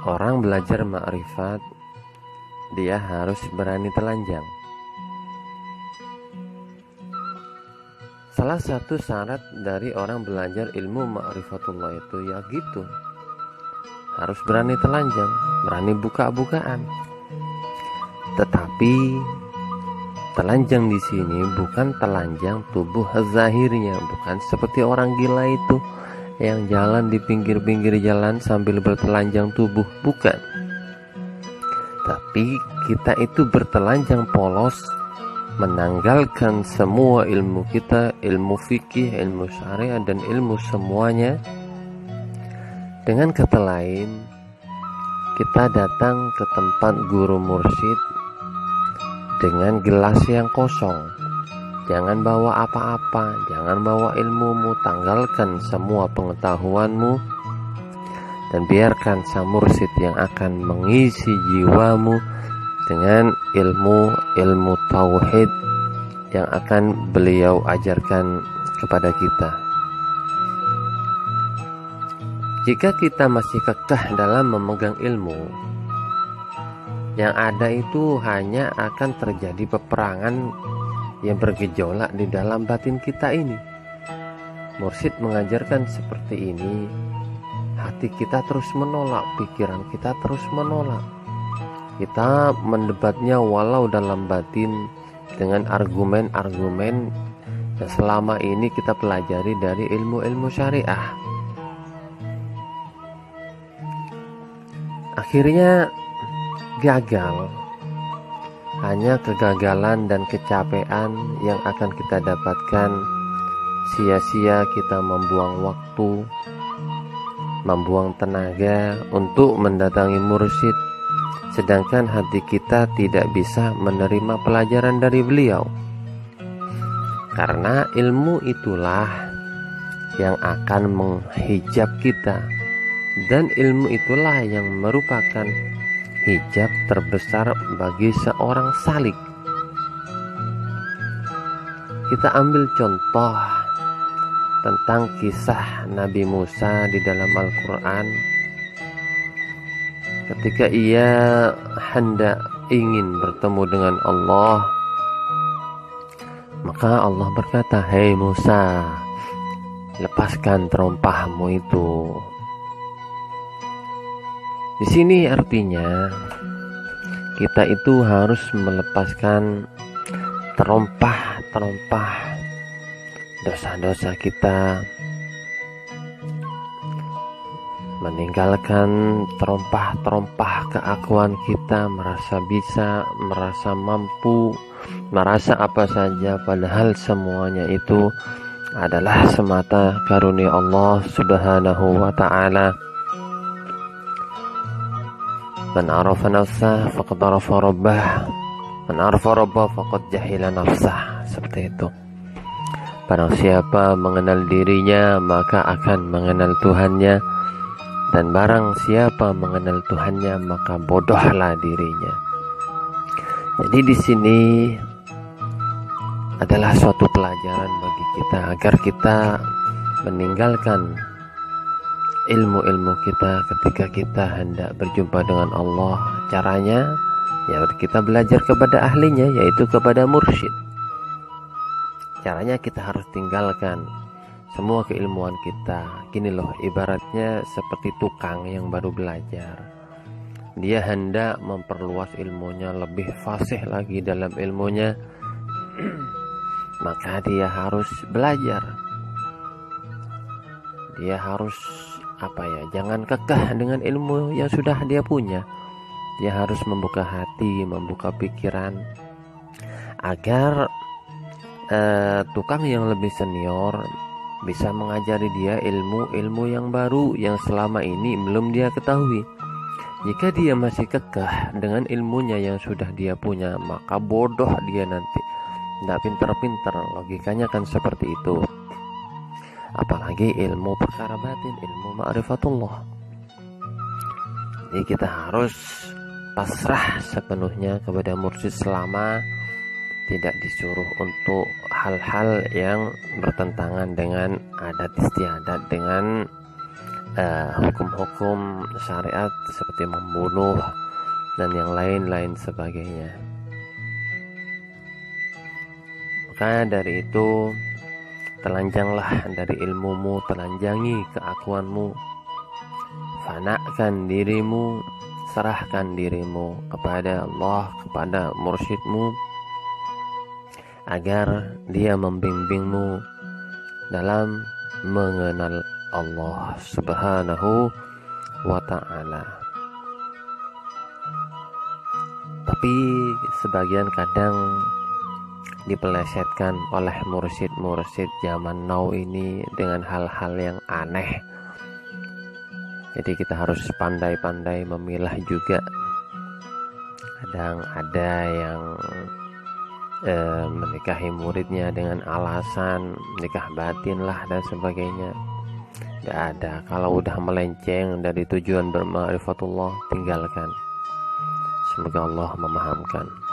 orang belajar ma'rifat, dia harus berani telanjang. Salah satu syarat dari orang belajar ilmu ma'rifatullah itu ya gitu, harus berani telanjang, berani buka-bukaan. Tetapi telanjang di sini bukan telanjang tubuh zahirnya, bukan seperti orang gila itu yang jalan di pinggir-pinggir jalan sambil bertelanjang tubuh, bukan. Tapi kita itu bertelanjang polos, menanggalkan semua ilmu kita, ilmu fikih, ilmu syariah, dan ilmu semuanya. Dengan kata lain, kita datang ke tempat guru mursyid dengan gelas yang kosong. Jangan bawa apa-apa, jangan bawa ilmumu, tanggalkan semua pengetahuanmu dan biarkan sang mursyid yang akan mengisi jiwamu dengan ilmu tauhid yang akan beliau ajarkan kepada kita. Jika kita masih kekeh dalam memegang ilmu, yang ada itu hanya akan terjadi peperangan yang bergejolak di dalam batin kita ini. Mursyid mengajarkan seperti ini, hati kita terus menolak, pikiran kita terus menolak. Kita mendebatnya walau dalam batin dengan argumen-argumen yang selama ini kita pelajari dari ilmu-ilmu syariah. Akhirnya gagal. Hanya kegagalan dan kecapean yang akan kita dapatkan. Sia-sia kita membuang waktu, membuang tenaga untuk mendatangi mursyid, sedangkan hati kita tidak bisa menerima pelajaran dari beliau. Karena ilmu itulah yang akan menghijab kita, dan ilmu itulah yang merupakan hijab terbesar bagi seorang salik. Kita ambil contoh tentang kisah Nabi Musa di dalam Al-Quran. Ketika ia hendak ingin bertemu dengan Allah, maka Allah berkata, "Hei Musa, lepaskan terompahmu itu." Di sini artinya kita itu harus melepaskan terompah dosa-dosa kita, meninggalkan terompah keakuan kita, merasa bisa, merasa mampu, merasa apa saja, padahal semuanya itu adalah semata karunia Allah Subhanahu wa ta'ala. Man arafa nafsah faqad arafa rabbah, man arafa rabbah faqad jahila nafsah. Seperti itu. Barang siapa mengenal dirinya, maka akan mengenal Tuhannya, dan barang siapa mengenal Tuhannya, maka bodohlah dirinya. Jadi di sini adalah suatu pelajaran bagi kita agar kita meninggalkan ilmu-ilmu kita ketika kita hendak berjumpa dengan Allah. Caranya ya kita belajar kepada ahlinya, yaitu kepada mursyid. Caranya kita harus tinggalkan semua keilmuan kita. Gini loh, ibaratnya seperti tukang yang baru belajar. Dia hendak memperluas ilmunya, lebih fasih lagi dalam ilmunya, maka dia harus belajar. Dia harus jangan kekeh dengan ilmu yang sudah dia punya. Dia harus membuka hati, membuka pikiran, agar tukang yang lebih senior bisa mengajari dia ilmu-ilmu yang baru yang selama ini belum dia ketahui. Jika dia masih kekeh dengan ilmunya yang sudah dia punya, maka bodoh dia nanti, tidak pintar-pintar. Logikanya kan seperti itu. Apalagi ilmu perkara batin, ilmu ma'rifatullah. Jadi kita harus pasrah sepenuhnya kepada mursyid selama tidak disuruh untuk hal-hal yang bertentangan dengan adat istiadat, dengan hukum-hukum syariat seperti membunuh dan yang lain-lain sebagainya. Maka dari itu, telanjanglah dari ilmumu, telanjangi keakuanmu, fanakan dirimu, serahkan dirimu kepada Allah, kepada mursyidmu, agar dia membimbingmu dalam mengenal Allah Subhanahu wa ta'ala. Tapi sebagian kadang dipelesetkan oleh mursyid-mursyid zaman now ini dengan hal-hal yang aneh. Jadi kita harus pandai-pandai memilah juga. Kadang ada yang menikahi muridnya dengan alasan nikah batin lah dan sebagainya. Tidak ada. Kalau udah melenceng dari tujuan berma'rifatullah, tinggalkan. Semoga Allah memahamkan.